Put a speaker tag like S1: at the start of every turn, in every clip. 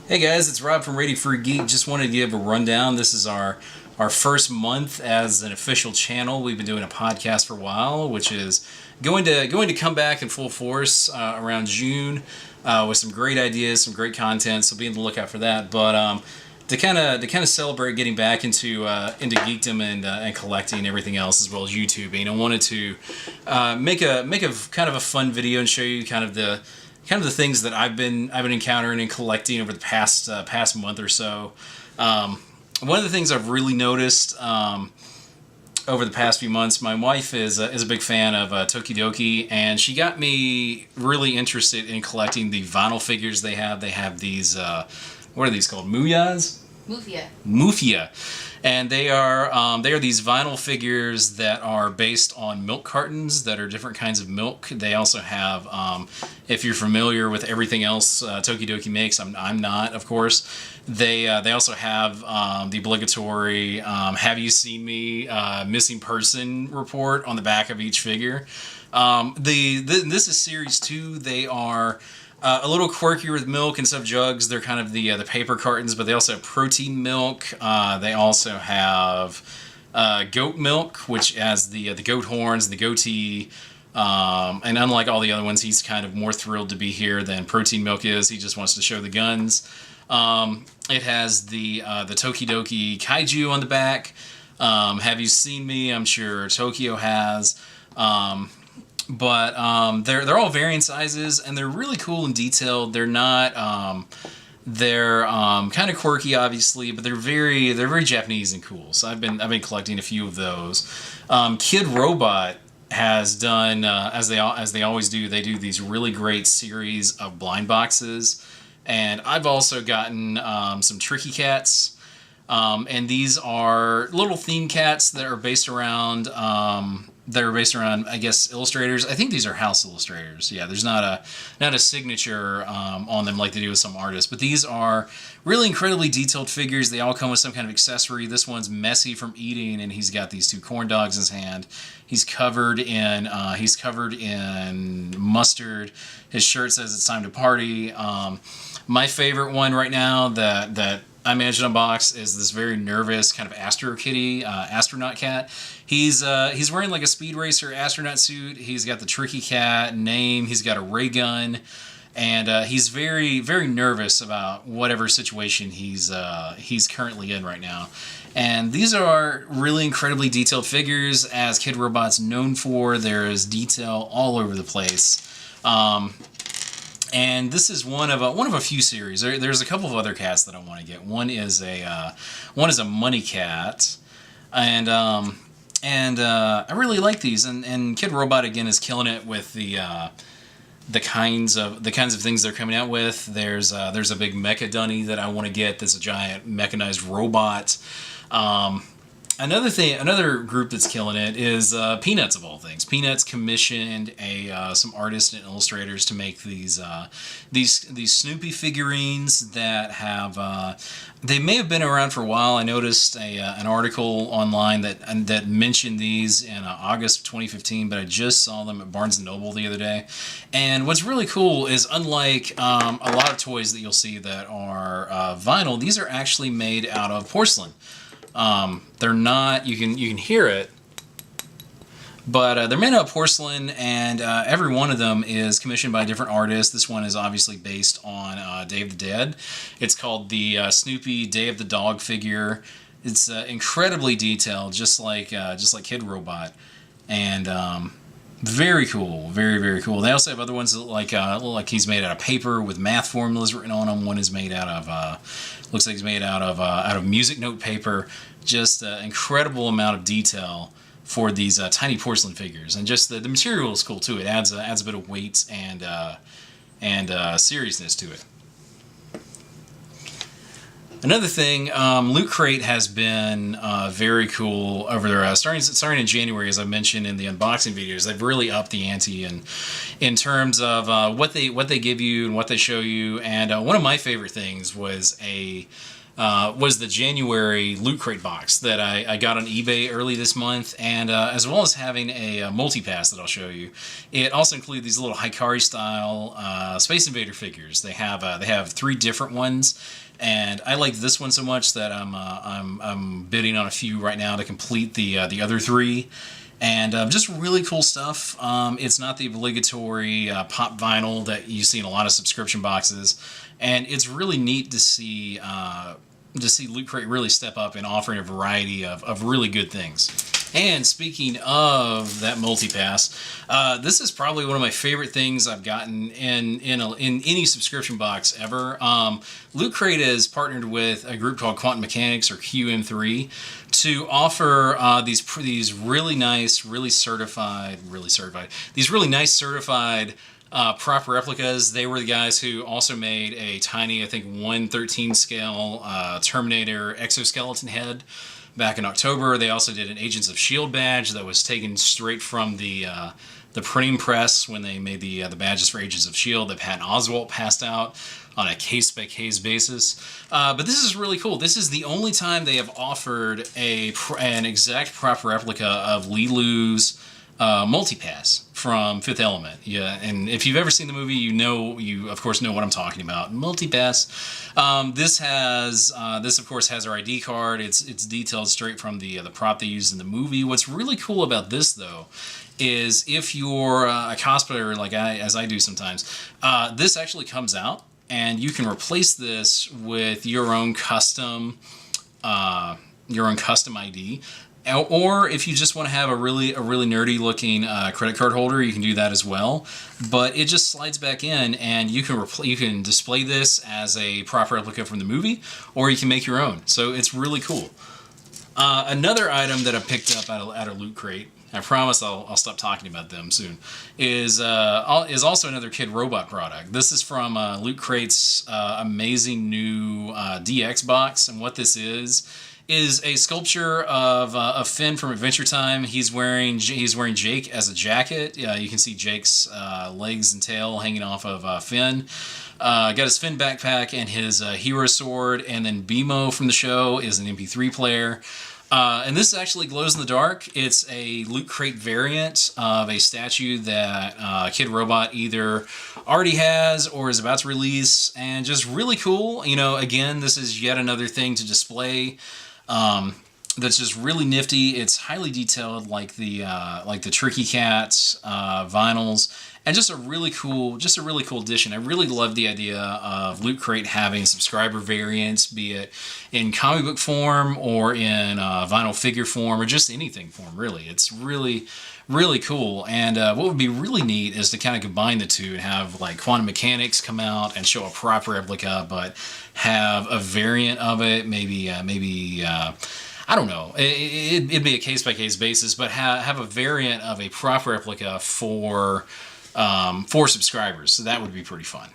S1: Hey guys, it's Rob from Ready for Geek. Just wanted to give a rundown. This is our first month as an official channel. We've been doing a podcast for a while, which is going to come back in full force around June with some great ideas, some great content. So be on the lookout for that. But to kind of celebrate getting back into geekdom and collecting and everything else as well as YouTubing, I wanted to make a kind of a fun video and show you kind of the things that I've been encountering and collecting over the past month or so. One of the things I've really noticed over the past few months, my wife is a big fan of Tokidoki, and she got me really interested in collecting the vinyl figures they have. They have these, what are these called? Muyas? Mufia. And they are these vinyl figures that are based on milk cartons that are different kinds of milk. They also have, if you're familiar with everything else Tokidoki makes, I'm not, of course. They also have the obligatory "Have you seen me?" Missing person report on the back of each figure. This is series 2. They are a little quirkier with milk. Instead of jugs, they're kind of the paper cartons, but they also have protein milk. They also have goat milk, which has the goat horns, the goatee. And unlike all the other ones, he's kind of more thrilled to be here than protein milk is. He just wants to show the guns. It has the Tokidoki kaiju on the back. Have you seen me? I'm sure Tokyo has. But they're all varying sizes, and they're really cool and detailed. They're not they're kind of quirky, obviously, but they're very Japanese and cool. So I've been collecting a few of those. Kid Robot has done as they always do. They do these really great series of blind boxes, and I've also gotten some Tricky Cats. And these are little theme cats that are based around I guess, illustrators. I think these are house illustrators. Yeah, there's not a signature on them like they do with some artists. But these are really incredibly detailed figures. They all come with some kind of accessory. This one's messy from eating, and he's got these 2 corn dogs in his hand. He's covered in mustard. His shirt says it's time to party. My favorite one right now that I managed to unbox is this very nervous kind of astronaut cat. He's wearing like a Speed Racer astronaut suit. He's got the Tricky Cat name. He's got a ray gun, and he's very nervous about whatever situation he's currently in right now. And these are really incredibly detailed figures, as Kid Robot's known for. There is detail all over the place. And this is one of a few series. There's a couple of other cats that I want to get. One is a money cat, and I really like these. And Kid Robot again is killing it with the kinds of things they're coming out with. There's a big Mecha Dunny that I want to get. That's a giant mechanized robot. Another group that's killing it is Peanuts, of all things. Peanuts commissioned some artists and illustrators to make these Snoopy figurines that have they may have been around for a while. I noticed an article online that mentioned these in August of 2015, but I just saw them at Barnes & Noble the other day. And what's really cool is, unlike a lot of toys that you'll see that are vinyl, these are actually made out of porcelain. They're not, you can hear it, but they're made out of porcelain, and every one of them is commissioned by a different artist. This one is obviously based on Day of the Dead. It's called the Snoopy Day of the Dog figure. It's incredibly detailed, just like Kid Robot, and very cool, very cool. They also have other ones that look like he's made out of paper with math formulas written on them. One is made out of looks like he's made out of music note paper. Just an incredible amount of detail for these tiny porcelain figures, and just the material is cool too. It adds a bit of weight and seriousness to it. Another thing, Loot Crate has been very cool over there. Starting in January, as I mentioned in the unboxing videos, they've really upped the ante in terms of what they give you and what they show you. And one of my favorite things was was the January Loot Crate box that I got on eBay early this month, and as well as having a multi-pass that I'll show you. It also includes these little Hikari style Space Invader figures. They have 3 different ones, and I like this one so much that I'm bidding on a few right now to complete the other 3. And just really cool stuff. It's not the obligatory pop vinyl that you see in a lot of subscription boxes, and it's really neat to see Loot Crate really step up in offering a variety of really good things. And speaking of that multi-pass, this is probably one of my favorite things I've gotten in any subscription box ever. Loot Crate is partnered with a group called Quantum Mechanics, or QM3, to offer these really nice, certified prop replicas. They were the guys who also made a tiny, I think 1/13 scale Terminator exoskeleton head back in October. They also did an Agents of S.H.I.E.L.D. badge that was taken straight from the printing press when they made the badges for Agents of S.H.I.E.L.D. that Patton Oswalt passed out on a case-by-case basis. But this is really cool. This is the only time they have offered an exact prop replica of Lilu's multipass from Fifth Element. Yeah, and if you've ever seen the movie, you of course know what I'm talking about. Multipass. This of course has her ID card. It's detailed straight from the prop they used in the movie. What's really cool about this though is if you're a cosplayer like as I do sometimes, this actually comes out and you can replace this with your own custom ID. Or if you just want to have a really nerdy looking credit card holder, you can do that as well. But it just slides back in, and you can display this as a prop replica from the movie, or you can make your own. So it's really cool. Another item that I picked up out of Loot Crate, I promise I'll stop talking about them soon, is also another Kid Robot product. This is from Loot Crate's amazing new DX box, and what this is a sculpture of Finn from Adventure Time. He's wearing Jake as a jacket. You can see Jake's legs and tail hanging off of Finn. Got his Finn backpack and his hero sword, and then BMO from the show is an MP3 player. And this actually glows in the dark. It's a Loot Crate variant of a statue that Kid Robot either already has or is about to release, and just really cool. Again, this is yet another thing to display. That's just really nifty. It's highly detailed, like the Tricky Cats vinyls, and just a really cool addition. I really love the idea of Loot Crate having subscriber variants, be it in comic book form or in vinyl figure form or just anything form. Really, it's really cool. And what would be really neat is to kind of combine the two and have like Quantum Mechanics come out and show a prop replica, but have a variant of it. Maybe I don't know. It'd be a case-by-case basis, but have a variant of a prop replica for subscribers. So that would be pretty fun.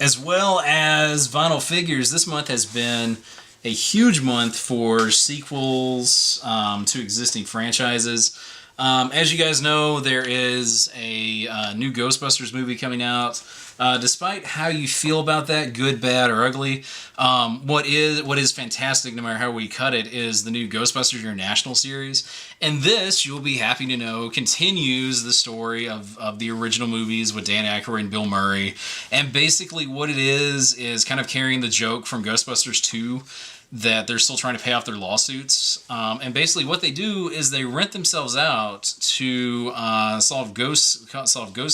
S1: As well as vinyl figures, this month has been a huge month for sequels to existing franchises. As you guys know, there is a new Ghostbusters movie coming out. Despite how you feel about that, good, bad, or ugly, what is fantastic, no matter how we cut it, is the new Ghostbusters International series. And this, you'll be happy to know, continues the story of the original movies with Dan Aykroyd and Bill Murray. And basically what it is kind of carrying the joke from Ghostbusters 2, that they're still trying to pay off their lawsuits. And basically what they do is they rent themselves out to solve ghost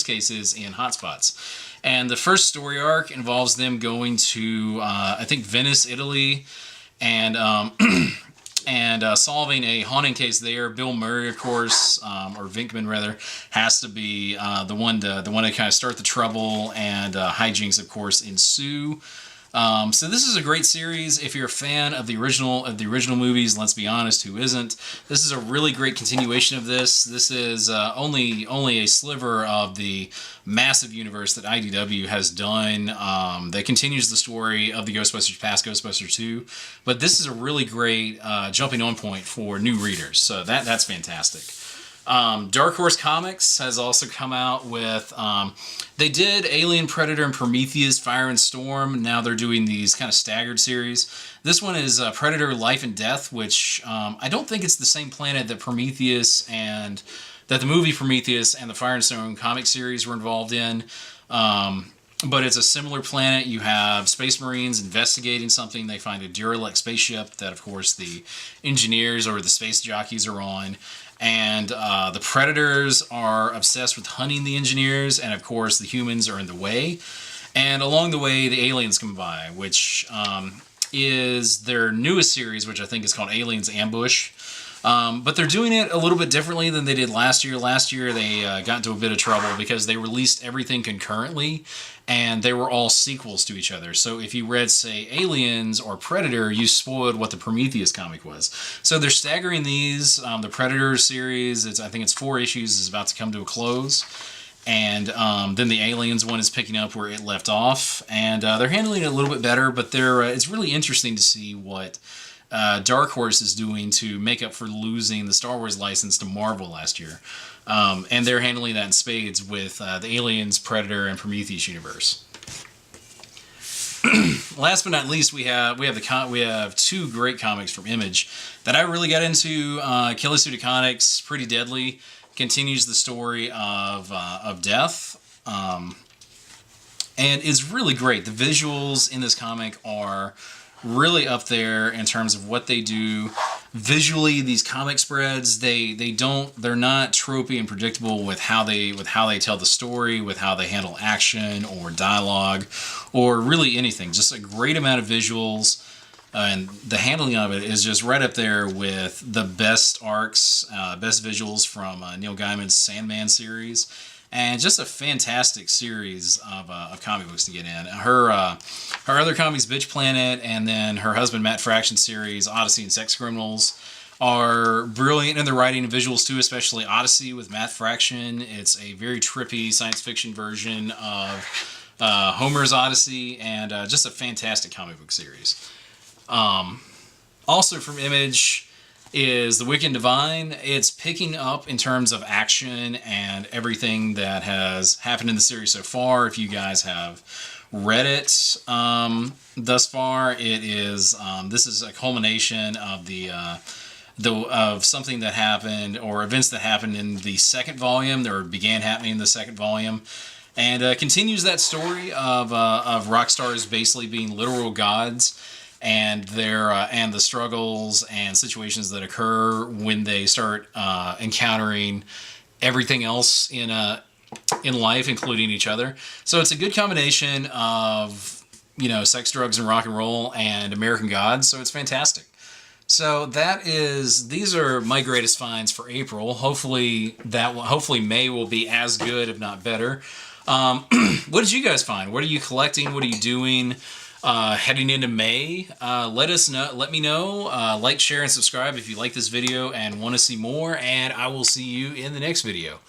S1: cases in hotspots. And the first story arc involves them going to, I think, Venice, Italy, and solving a haunting case there. Bill Murray, of course, or Venkman rather, has to be the one to kind of start the trouble, and hijinks, of course, ensue. So this is a great series. If you're a fan of the original movies, let's be honest, who isn't? This is a really great continuation of this. This is only a sliver of the massive universe that IDW has done that continues the story of the Ghostbusters past Ghostbusters 2. But this is a really great jumping on point for new readers. So that's fantastic. Dark Horse Comics has also come out with. They did Alien, Predator, and Prometheus, Fire and Storm. Now they're doing these kind of staggered series. This one is Predator, Life and Death, which I don't think it's the same planet that Prometheus and that the movie Prometheus and the Fire and Storm comic series were involved in. But it's a similar planet. You have Space Marines investigating something. They find a derelict spaceship that, of course, the engineers or the space jockeys are on. And the Predators are obsessed with hunting the engineers. And, of course, the humans are in the way. And along the way, the aliens come by, which is their newest series, which I think is called Aliens Ambush. But they're doing it a little bit differently than they did last year. Last year, they got into a bit of trouble because they released everything concurrently, and they were all sequels to each other. So if you read, say, Aliens or Predator, you spoiled what the Prometheus comic was. So they're staggering these. The Predator series, I think it's 4 issues, is about to come to a close. And then the Aliens one is picking up where it left off. And they're handling it a little bit better, but it's really interesting to see what Dark Horse is doing to make up for losing the Star Wars license to Marvel last year. And they're handling that in spades with the Aliens, Predator, and Prometheus universe. Last but not least, we have 2 great comics from Image that I really got into. Killer Pseudoconics, Pretty Deadly, continues the story of Death, and is really great. The visuals in this comic are really up there in terms of what they do visually. These comic spreads, they're not tropey and predictable with how they tell the story, with how they handle action or dialogue or really anything. Just a great amount of visuals, and the handling of it is just right up there with the best arcs, best visuals from Neil Gaiman's Sandman series. And just a fantastic series of comic books to get in. Her other comics, Bitch Planet, and then her husband Matt Fraction series, Odyssey and Sex Criminals, are brilliant in the writing and visuals too, especially Odyssey with Matt Fraction. It's a very trippy science fiction version of Homer's Odyssey, and just a fantastic comic book series. Also from Image is The Wicked Divine. It's picking up in terms of action and everything that has happened in the series so far. If you guys have read it thus far, it is this is a culmination of of something that happened, or events that happened in the second volume, or began happening in the second volume, and continues that story of rock stars basically being literal gods, and and the struggles and situations that occur when they start encountering everything else in life, including each other. So it's a good combination of sex, drugs, and rock and roll, and American gods. So it's fantastic. So these are my greatest finds for April. Hopefully May will be as good, if not better. What did you guys find? What are you collecting? What are you doing? Heading into May? Let me know. Like, share, and subscribe if you like this video and want to see more, and I will see you in the next video.